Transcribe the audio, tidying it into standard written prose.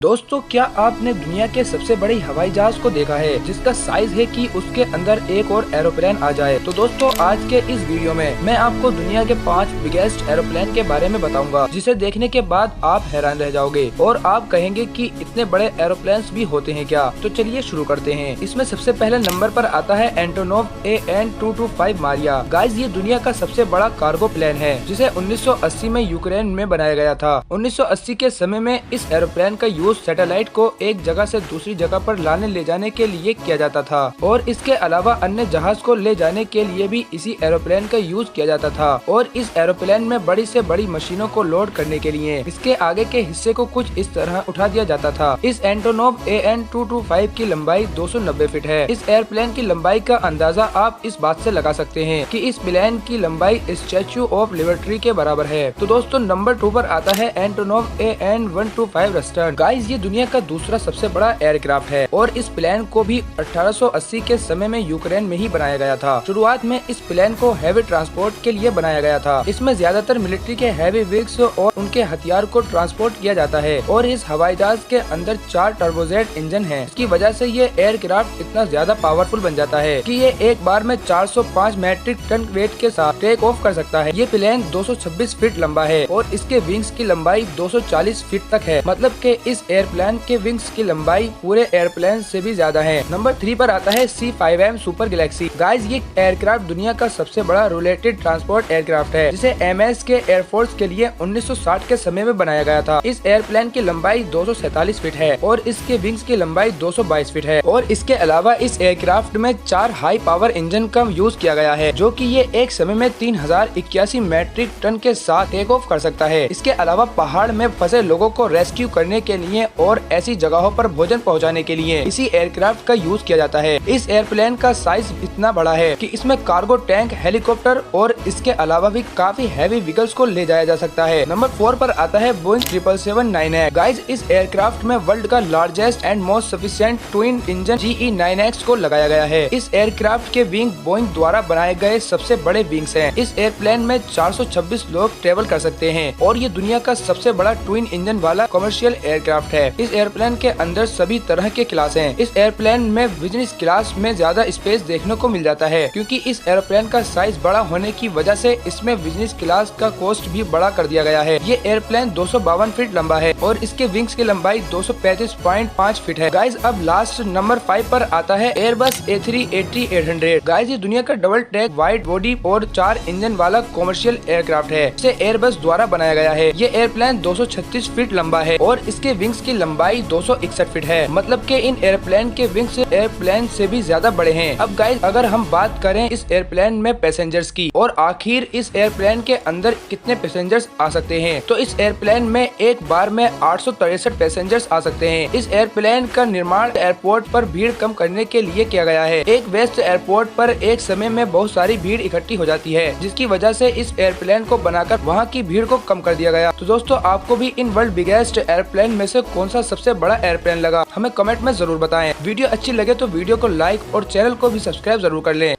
दोस्तों, क्या आपने दुनिया के सबसे बड़े हवाई जहाज को देखा है जिसका साइज है कि उसके अंदर एक और एरोप्लेन आ जाए। तो दोस्तों, आज के इस वीडियो में मैं आपको दुनिया के 5 बिगेस्ट एरोप्लेन के बारे में बताऊंगा, जिसे देखने के बाद आप हैरान रह जाओगे और आप कहेंगे कि इतने बड़े एरोप्लेन्स भी होते हैं क्या। तो चलिए शुरू करते हैं। इसमें सबसे पहले नंबर पर आता है एंटोनोव AN-225 मारिया। गाइस, ये दुनिया का सबसे बड़ा कार्गो प्लेन है जिसे 1980 में यूक्रेन में बनाया गया था। 1980 के समय में इस एरोप्लेन का यूज सैटेलाइट को एक जगह से दूसरी जगह पर लाने ले जाने के लिए किया जाता था और इसके अलावा अन्य जहाज को ले जाने के लिए भी इसी एरोप्लेन का यूज किया जाता था। और इस एरोप्लेन में बड़ी से बड़ी मशीनों को लोड करने के लिए इसके आगे के हिस्से को कुछ इस तरह उठा दिया जाता था। इस एंटोनोव AN-225 की लंबाई 290 फीट है। इस एयरप्लेन की लंबाई का अंदाजा आप इस बात से लगा सकते हैं कि इस प्लेन की लंबाई स्टैच्यू ऑफ लिबर्टी के बराबर है। तो दोस्तों, नंबर 2 पर आता है एंटोनोव AN-125 रस्टर्न। गाइस, ये दुनिया का दूसरा सबसे बड़ा एयरक्राफ्ट है और इस प्लेन को भी 1880 के समय में यूक्रेन में ही बनाया गया था। शुरुआत में इस प्लेन को हैवी ट्रांसपोर्ट के लिए बनाया गया था। इसमें ज्यादातर मिलिट्री के हैवी व्हीकल्स और उनके हथियार को ट्रांसपोर्ट किया जाता है और इस हवाई जहाज के अंदर 4 टर्बोजेट इंजन है। इसकी वजह से ये एयरक्राफ्ट इतना ज्यादा पावरफुल बन जाता है कि ये एक बार में 405 मैट्रिक टन वेट के साथ टेक ऑफ कर सकता है। ये प्लेन 226 फीट लंबा है और इसके विंग्स की लंबाई 240 फीट तक है। मतलब कि इस एयरप्लेन के विंग्स की लंबाई पूरे एयरप्लेन से भी ज्यादा है। नंबर 3 पर आता है C5M सुपर गैलेक्सी। गाइस, ये एयरक्राफ्ट दुनिया का सबसे बड़ा रोलेटेड ट्रांसपोर्ट एयरक्राफ्ट है जिसे MS के एयरफोर्स के लिए 1960 के समय में बनाया गया था। इस एयरप्लेन की लंबाई 247 फीट है और इसके विंग्स की लंबाई 222 फीट है और इसके अलावा इस एयरक्राफ्ट में 4 हाई पावर इंजन का यूज किया गया है, जो कि ये एक समय में 3081 मैट्रिक टन के साथ टेक ऑफ कर सकता है। इसके अलावा पहाड़ में फंसे लोगों को रेस्क्यू करने के लिए और ऐसी जगहों पर भोजन पहुंचाने के लिए इसी एयरक्राफ्ट का यूज किया जाता है। इस एयरप्लेन का साइज इतना बड़ा है कि इसमें कार्गो टैंक, हेलीकॉप्टर और इसके अलावा भी काफी हैवी व्हीकल्स को ले जाया जा सकता है। नंबर 4 पर आता है बोइंग 777-9X। गाइस, इस एयरक्राफ्ट में वर्ल्ड का largest and most sufficient twin engine GE9X को लगाया गया है। इस एयरक्राफ्ट के विंग बोइंग द्वारा बनाए गए सबसे बड़े विंग्स हैं। इस एयरप्लेन में 426 लोग ट्रेवल कर सकते हैं और ये दुनिया का सबसे बड़ा ट्विन इंजन वाला कमर्शियल एयरक्राफ्ट है। इस एयरप्लेन के अंदर सभी तरह के क्लास हैं। इस एयरप्लेन में बिजनेस क्लास में ज्यादा स्पेस देखने को मिल जाता है क्योंकि इस एयरप्लेन का साइज बड़ा होने की वजह से इसमें बिजनेस क्लास का कॉस्ट भी बड़ा कर दिया गया है। ये एयरप्लेन 252 फीट लंबा है और इसके विंग्स की लंबाई 235.5 फीट है। गाइस, अब लास्ट नंबर 5 पर आता है एयरबस A380-800। गाइस, ये दुनिया का डबल ट्रैक वाइड बॉडी और 4 इंजन वाला कॉमर्शियल एयरक्राफ्ट है। इसे एयरबस द्वारा बनाया गया है। ये एयरप्लेन 236 फीट लंबा है और इसके विंग्स की लंबाई 261 फीट है। मतलब कि इन एयरप्लेन के विंग्स एयरप्लेन से भी ज्यादा बड़े हैं। अब गाइस, अगर हम बात करें इस एयरप्लेन में पैसेंजर्स की और आखिर इस एयरप्लेन के अंदर कितने पैसेंजर्स आ सकते हैं, तो इस एयरप्लेन में एक बार में 863 पैसेंजर्स आ सकते हैं। इस एयरप्लेन का निर्माण एयरपोर्ट पर भीड़ कम करने के लिए किया गया है। एक वेस्ट एयरपोर्ट पर एक समय में बहुत सारी भीड़ इकट्ठी हो जाती है, जिसकी वजह से इस एयरप्लेन को बनाकर वहाँ की भीड़ को कम कर दिया गया। तो दोस्तों, आपको भी इन वर्ल्ड बिगेस्ट एयरप्लेन में से कौन सा सबसे बड़ा एयरप्लेन लगा, हमें कमेंट में जरूर बताएं। वीडियो अच्छी लगे तो वीडियो को लाइक और चैनल को भी सब्सक्राइब जरूर कर लें।